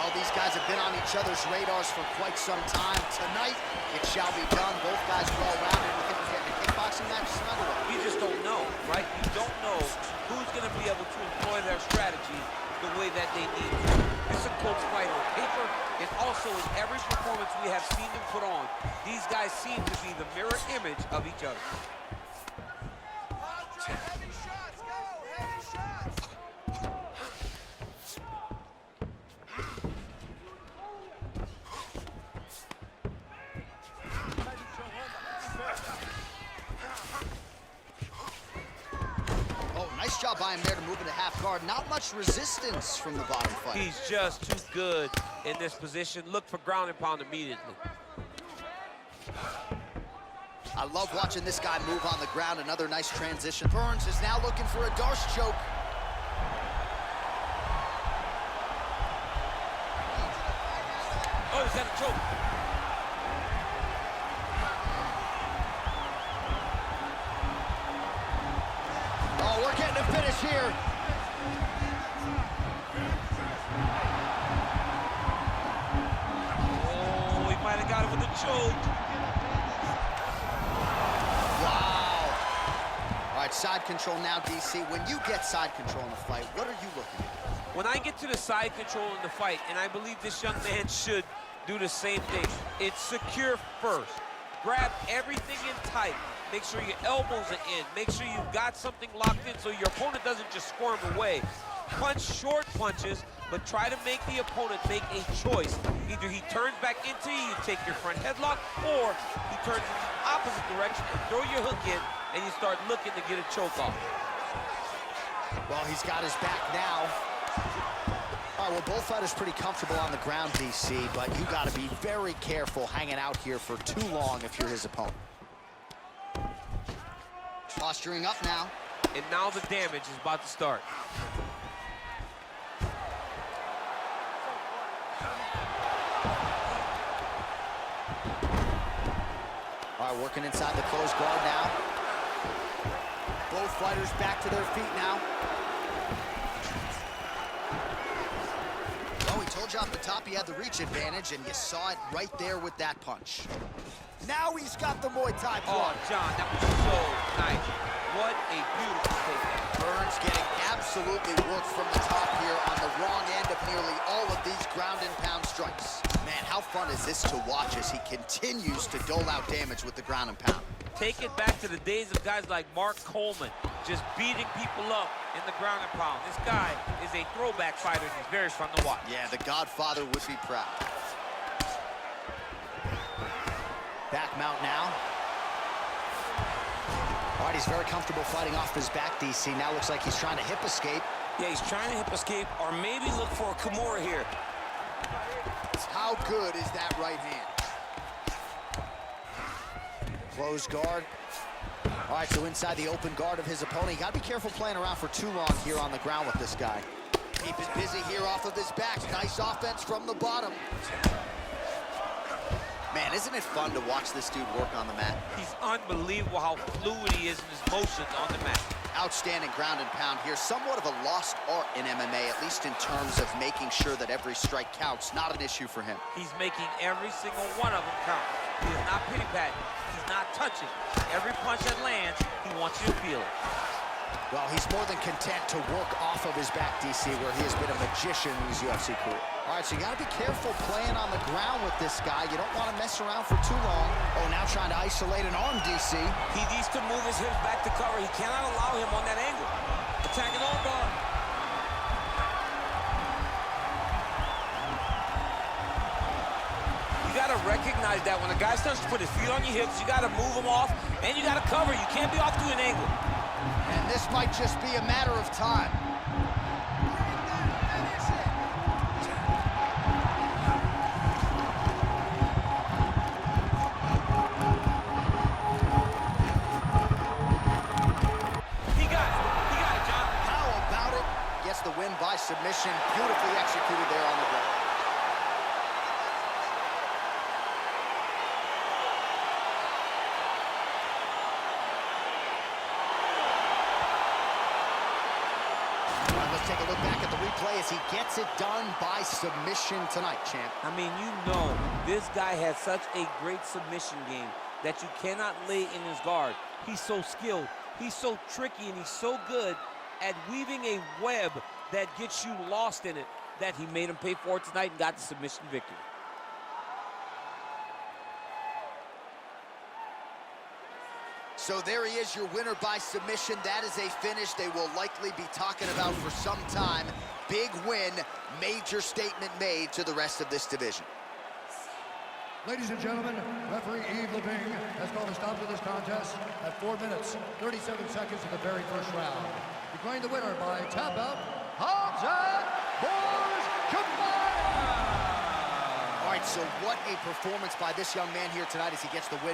Well, these guys have been on each other's radars for quite some time. Tonight, it shall be done. Both guys well-rounded. We think we're getting a kickboxing match tonight or what? You just don't know, right? You don't know who's going to be able to employ their strategy the way that they need to. It's a close fight on paper, and also in every performance we have seen them put on, these guys seem to be the mirror image of each other. Heavy shots, go! Heavy shots! Oh, nice job by him there to move into half guard. Not much resistance from the bottom fighter. He's just too good in this position. Look for ground and pound immediately. I love watching this guy move on the ground. Another nice transition. Burns is now looking for a Darce choke. Oh, he's got a choke. Oh, we're getting a finish here. Oh, he might have got it with a choke. Side control now, DC. When you get side control in the fight, what are you looking at? When I get to the side control in the fight, and I believe this young man should do the same thing, it's secure first. Grab everything in tight. Make sure your elbows are in. Make sure you've got something locked in so your opponent doesn't just squirm away. Punch short punches, but try to make the opponent make a choice. Either he turns back into you, you take your front headlock, or he turns in the opposite direction and throw your hook in, and you start looking to get a choke off. Well, he's got his back now. All right, well, both fighters pretty comfortable on the ground, DC, but you got to be very careful hanging out here for too long if you're his opponent. Posturing up now. And now the damage is about to start. All right, working inside the closed guard now. Both fighters back to their feet now. Well, we told you off the top he had the reach advantage, and you saw it right there with that punch. Now he's got the Muay Thai plug. Oh, John, that was so nice. What a beautiful takedown. Burns getting absolutely worked from the top here on the wrong end of nearly all of these ground and pound strikes. Man, how fun is this to watch as he continues to dole out damage with the ground and pound? Take it back to the days of guys like Mark Coleman, just beating people up in the ground and pound. This guy is a throwback fighter, and he's very fun to watch. Yeah, the Godfather would be proud. Back mount now. All right, he's very comfortable fighting off his back, DC. Now looks like he's trying to hip escape. Yeah, he's trying to hip escape, or maybe look for a Kimura here. How good is that right hand? Closed guard. All right, so inside the open guard of his opponent. You gotta be careful playing around for too long here on the ground with this guy. Keep it busy here off of his back. Nice offense from the bottom. Man, isn't it fun to watch this dude work on the mat? He's unbelievable how fluid he is in his motions on the mat. Outstanding ground and pound here. Somewhat of a lost art in MMA, at least in terms of making sure that every strike counts. Not an issue for him. He's making every single one of them count. He is not pity-patting. He's not touching. Every punch that lands, he wants you to feel it. Well, he's more than content to work off of his back, DC, where he has been a magician in his UFC career. All right, so you got to be careful playing on the ground with this guy. You don't want to mess around for too long. Oh, now trying to isolate an arm, DC. He needs to move his hips back to cover. He cannot allow him on that angle. Attacking arm guard. You got to recognize that when a guy starts to put his feet on your hips, you got to move him off, and you got to cover. You can't be off to an angle. And this might just be a matter of time. He got it, John. How about it? Gets the win by submission. Beautifully executed there on the ground. play as he gets it done by submission tonight, champ. I mean, you know, this guy has such a great submission game that you cannot lay in his guard. He's so skilled, he's so tricky, and he's so good at weaving a web that gets you lost in it that he made him pay for it tonight and got the submission victory. So there he is, your winner by submission. That is a finish they will likely be talking about for some time. Big win, major statement made to the rest of this division. Ladies and gentlemen, referee Yves Levine has called a stop to this contest at 4 minutes, 37 seconds of the very first round. Declaring the winner by tap out, Hamzat Chimaev! All right, so what a performance by this young man here tonight as he gets the win.